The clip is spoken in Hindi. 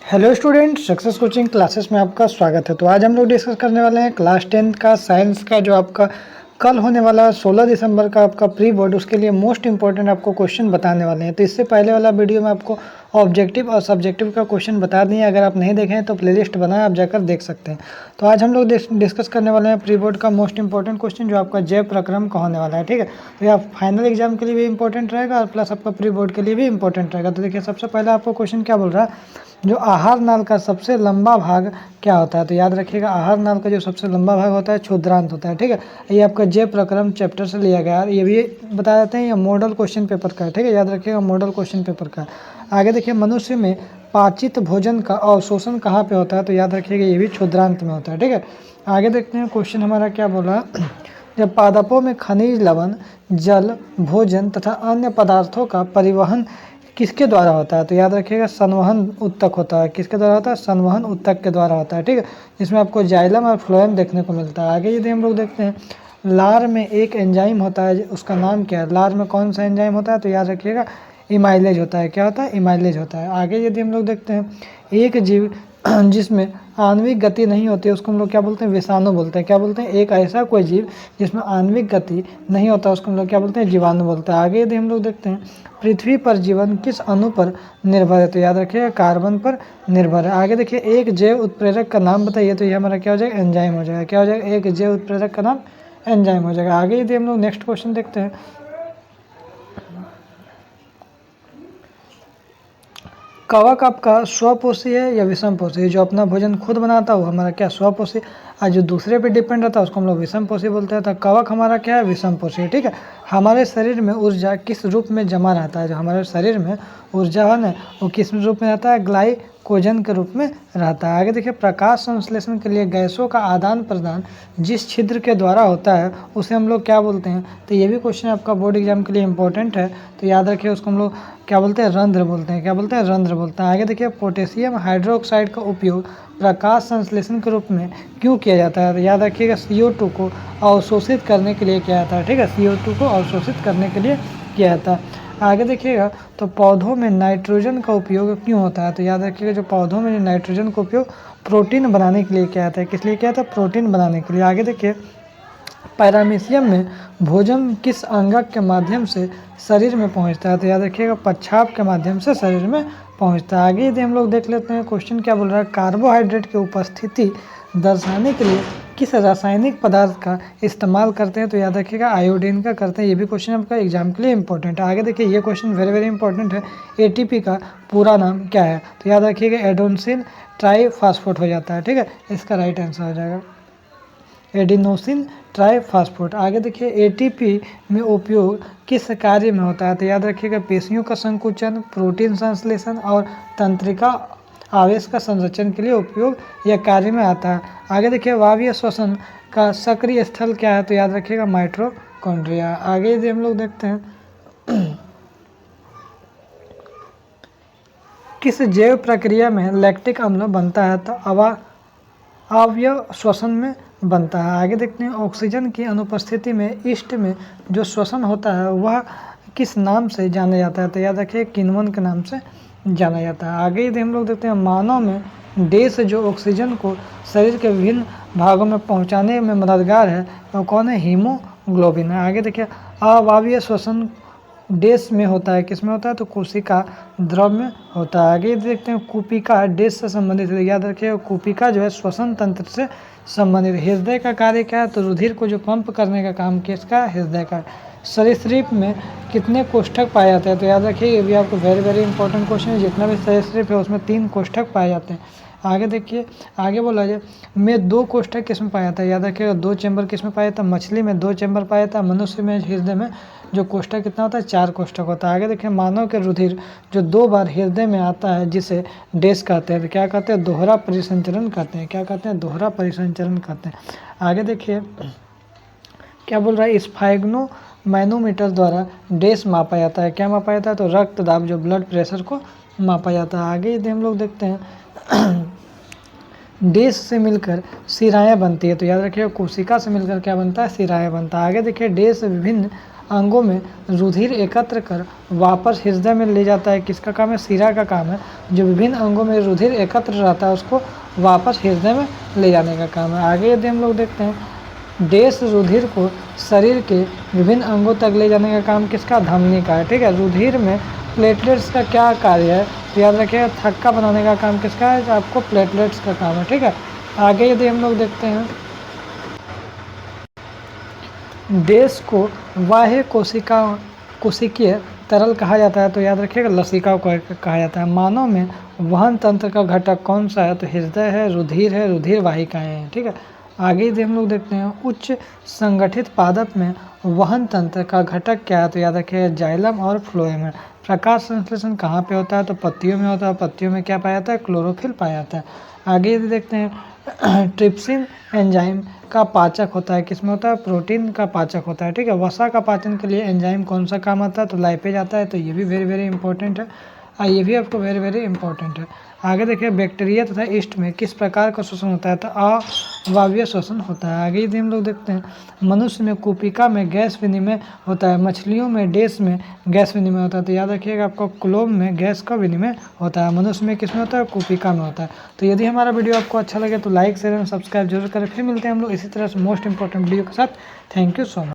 Hello student, success coaching classes में आपका स्वागत है। तो आज हम लोग डिस्कस करने वाले हैं क्लास 10th का साइंस का जो आपका कल होने वाला 16 दिसंबर का आपका प्री बोर्ड, उसके लिए मोस्ट इंपॉर्टेंट आपको क्वेश्चन बताने वाले हैं। तो इससे पहले वाला वीडियो में आपको ऑब्जेक्टिव और सब्जेक्टिव का क्वेश्चन बता दिए। अगर आप नहीं देखें तो प्लेलिस्ट बनाए, आप जाकर देख सकते हैं। तो आज हम लोग डिस्कस करने वाले हैं प्री बोर्ड का मोस्ट इंपॉर्टेंट क्वेश्चन जो आपका जैव प्रक्रम का होने वाला है। ठीक है, तो यह फाइनल एग्जाम के लिए भी इंपॉर्टेंट रहेगा और प्लस आपका प्री बोर्ड के लिए भी इंपॉर्टेंट रहेगा। तो देखिए, सबसे पहले आपको क्वेश्चन क्या बोल रहा है, जो आहार नाल का सबसे लंबा भाग क्या होता है। तो याद रखिएगा, आहार नाल का जो सबसे लंबा भाग होता है क्षुद्रांत होता है। ठीक है, ये आपका जैव प्रक्रम चैप्टर से लिया गया है। ये भी बता देते हैं, ये मॉडल क्वेश्चन पेपर का है। ठीक है, याद रखिएगा, मॉडल क्वेश्चन पेपर का है। आगे देखिए, मनुष्य में पाचित भोजन का अवशोषण कहाँ पे होता है। तो याद रखिएगा, ये भी क्षुद्रांत में होता है। ठीक है, आगे देखते हैं क्वेश्चन हमारा क्या बोला। जब पादपों में खनिज, लवण, जल, भोजन तथा अन्य पदार्थों का परिवहन किसके द्वारा होता है। तो याद रखिएगा, संवहन उत्तक होता है। किसके द्वारा होता है? संवहन उत्तक के द्वारा होता है। ठीक है, जिसमें आपको जाइलम और फ्लोएम देखने को मिलता है। आगे यदि हम लोग देखते हैं, लार में एक एंजाइम होता है, उसका नाम क्या है। लार में कौन सा एंजाइम होता है? तो याद रखिएगा, इमाइलेज होता है। क्या होता है? इमाइलेज होता है। आगे यदि हम लोग देखते हैं, एक जीव जिसमें आणविक गति नहीं होती है उसको हम लोग क्या बोलते हैं? विषाणु बोलते हैं। क्या बोलते हैं? एक ऐसा कोई जीव जिसमें आणविक गति नहीं होता उसको हम लोग क्या बोलते हैं? जीवाणु बोलते हैं। आगे यदि हम लोग देखते हैं, पृथ्वी पर जीवन किस अणु पर निर्भर है। तो याद रखिएगा, कार्बन पर निर्भर है। आगे देखिए, एक जैव उत्प्रेरक का नाम बताइए। तो ये हमारा क्या हो जाएगा? एंजाइम हो जाएगा। क्या हो जाएगा? एक जैव उत्प्रेरक का नाम एंजाइम हो जाएगा। आगे यदि हम लोग नेक्स्ट क्वेश्चन देखते हैं, कवक आपका स्वपोषी है या विषमपोषी है। जो अपना भोजन खुद बनाता है वो हमारा क्या? स्वपोषी। और जो दूसरे पे डिपेंड रहता है उसको हम लोग विषमपोषी बोलते हैं। तो कवक हमारा क्या है? विषमपोषी है। ठीक है, हमारे शरीर में ऊर्जा किस रूप में जमा रहता है। जो हमारे शरीर में ऊर्जा है ना, वो किस रूप में रहता है? ग्लाइकोजन के रूप में रहता है। आगे देखिए, प्रकाश संश्लेषण के लिए गैसों का आदान प्रदान जिस छिद्र के द्वारा होता है उसे हम लोग क्या बोलते हैं। तो ये भी क्वेश्चन आपका बोर्ड एग्जाम के लिए इंपॉर्टेंट है। तो याद रखिए, उसको हम लोग क्या बोलते हैं? रंध्र बोलते हैं। क्या बोलते हैं? रंध्र बोलते हैं। आगे देखिए, पोटेशियम हाइड्रोक्साइड का उपयोग प्रकाश संश्लेषण के रूप में क्यों किया जाता है। तो याद रखिएगा, CO2 को अवशोषित करने के लिए किया जाता है। ठीक है, CO2 को अवशोषित करने के लिए किया जाता है। आगे देखिएगा, तो पौधों में नाइट्रोजन का उपयोग क्यों होता है। तो याद रखिएगा, जो पौधों में नाइट्रोजन का उपयोग प्रोटीन बनाने के लिए किया जाता है। किस लिए किया जाता है? प्रोटीन बनाने के लिए। आगे देखिए, पैरामीशियम में भोजन किस अंगक के माध्यम से शरीर में पहुंचता है। तो याद रखिएगा, पच्छाप के माध्यम से शरीर में पहुंचता है। आगे यदि हम लोग देख लेते हैं, क्वेश्चन क्या बोल रहा है, कार्बोहाइड्रेट की उपस्थिति दर्शाने के लिए किस रासायनिक पदार्थ का इस्तेमाल करते हैं। तो याद रखिएगा, आयोडीन का करते हैं। ये भी क्वेश्चन आपका एग्जाम के लिए इंपॉर्टेंट है। आगे देखिए, ये क्वेश्चन वेरी वेरी इंपॉर्टेंट है, ATP का पूरा नाम क्या है। तो याद रखिएगा, एडोनसिन ट्राईफास्फेट हो जाता है। ठीक है, इसका राइट आंसर हो जाएगा एडिनोसिन ट्राईफास्फेट। आगे देखिए, ATP में उपयोग किस कार्य में होता है। तो याद रखिएगा, पेशियों का संकुचन, प्रोटीन संश्लेषण और तंत्रिका आवेश का संरक्षण के लिए उपयोग यह कार्य में आता है। आगे देखिए, वायवीय श्वसन का सक्रिय स्थल क्या है। तो याद रखिएगा, माइटोकॉन्ड्रिया। आगे यदि हम लोग देखते हैं, किस जैव प्रक्रिया में लैक्टिक अम्ल बनता है। तो अवयव श्वसन में बनता है। आगे देखते हैं, ऑक्सीजन की अनुपस्थिति में ईस्ट में जो श्वसन होता है वह किस नाम से जाना जाता है। तो याद रखिए, किण्वन के नाम से जाना जाता है। आगे यदि हम लोग देखते हैं, मानव में डेस जो ऑक्सीजन को शरीर के विभिन्न भागों में पहुंचाने में मददगार है वो कौन है? हीमोग्लोबिन है। आगे देखिए, अवायवीय श्वसन डेस में होता है। किस में होता है? तो कोशिका द्रव में होता है। आगे देखते हैं, कुपिका डेस से संबंधित है। याद रखिए, कुपिका जो है श्वसन तंत्र से संबंधित। हृदय का कार्य क्या है? तो रुधिर को जो पंप करने का काम किसका? हृदय का। सरीसृप में कितने कोष्ठक पाए जाते हैं। तो याद रखिए, ये भी आपको वेरी वेरी इंपॉर्टेंट क्वेश्चन है। जितना भी सरीसृप है उसमें 3 कोष्ठक पाए जाते हैं। आगे देखिए, आगे बोला जाए, में 2 कोष्ठक किस में पाया जाता है। याद रखिएगा, 2 चैम्बर किस में पाया जाता है? मछली में 2 चैम्बर पाया जाता है। मनुष्य में, हृदय में जो कोष्ठक कितना होता है? 4 कोष्ठक होता है। आगे देखिए, मानव के रुधिर जो 2 बार हृदय में आता है जिसे डेस कहते हैं। तो क्या कहते हैं? दोहरा परिसंचरण कहते हैं। क्या कहते हैं? दोहरा परिसंचरण कहते हैं। आगे देखिए, क्या बोल रहा है, स्फाइग्नो मैनोमीटर द्वारा डेस मापा जाता है। क्या मापा जाता है? तो रक्त दाब, जो ब्लड प्रेशर को मापा जाता है। आगे यदि हम लोग देखते हैं, डेस से मिलकर सिराएँ बनती है। तो याद रखिए, कोशिका से मिलकर क्या बनता है? सिराएँ बनता है। आगे देखिए, डेस विभिन्न अंगों में रुधिर एकत्र कर वापस हृदय में ले जाता है। किसका काम है? शिरा का काम है। जो विभिन्न अंगों में रुधिर एकत्र रहता है उसको वापस हृदय में ले जाने का काम है। आगे यदि हम लोग देखते हैं, देश रुधिर को शरीर के विभिन्न अंगों तक ले जाने का काम किसका? धमनी का है। ठीक है, रुधिर में प्लेटलेट्स का क्या कार्य है? तो याद रखिएगा, थक्का बनाने का काम किसका है? आपको प्लेटलेट्स का काम है। ठीक है, आगे यदि हम लोग देखते हैं, देश को बाह्य कोशिकीय तरल कहा जाता है। तो याद रखिएगा, लसिका को कहा जाता है। मानव में वहन तंत्र का घटक कौन सा है? तो हृदय है, रुधिर वाहिकाएं हैं। ठीक है, आगे यदि हम लोग देखते हैं, उच्च संगठित पादप में वहन तंत्र का घटक क्या है? तो याद रखिएगा, जाइलम और फ्लोएम है। प्रकाश संश्लेषण कहाँ पे होता है? तो पत्तियों में होता है। पत्तियों में क्या पाया जाता है? क्लोरोफिल पाया जाता है। आगे यदि देखते हैं, ट्रिप्सिन एंजाइम का पाचक होता है। किसमें होता है? प्रोटीन का पाचक होता है। ठीक है, वसा का पाचन के लिए एंजाइम कौन सा काम आता है? तो लाइपेज आता है। तो ये भी वेरी वेरी इंपॉर्टेंट है, ये भी आपको वेरी वेरी इंपॉर्टेंट है। आगे देखिए, बैक्टीरिया तथा ईस्ट में किस प्रकार का श्वसन होता है? तो अवायवीय श्वसन होता है। आगे यदि हम लोग देखते हैं, मनुष्य में कुपिका में गैस विनिमय होता है। मछलियों में डेस में गैस विनिमय होता है। तो याद रखिएगा, आपको क्लोम में गैस का विनिमय होता है। मनुष्य में किसमें होता है? कुपिका में होता है। तो यदि हमारा वीडियो आपको अच्छा लगे तो लाइक शेयर एंड सब्सक्राइब जरूर करें। फिर मिलते हैं हम लोग इसी तरह से मोस्ट इंपॉर्टेंट वीडियो के साथ। Thank you so much.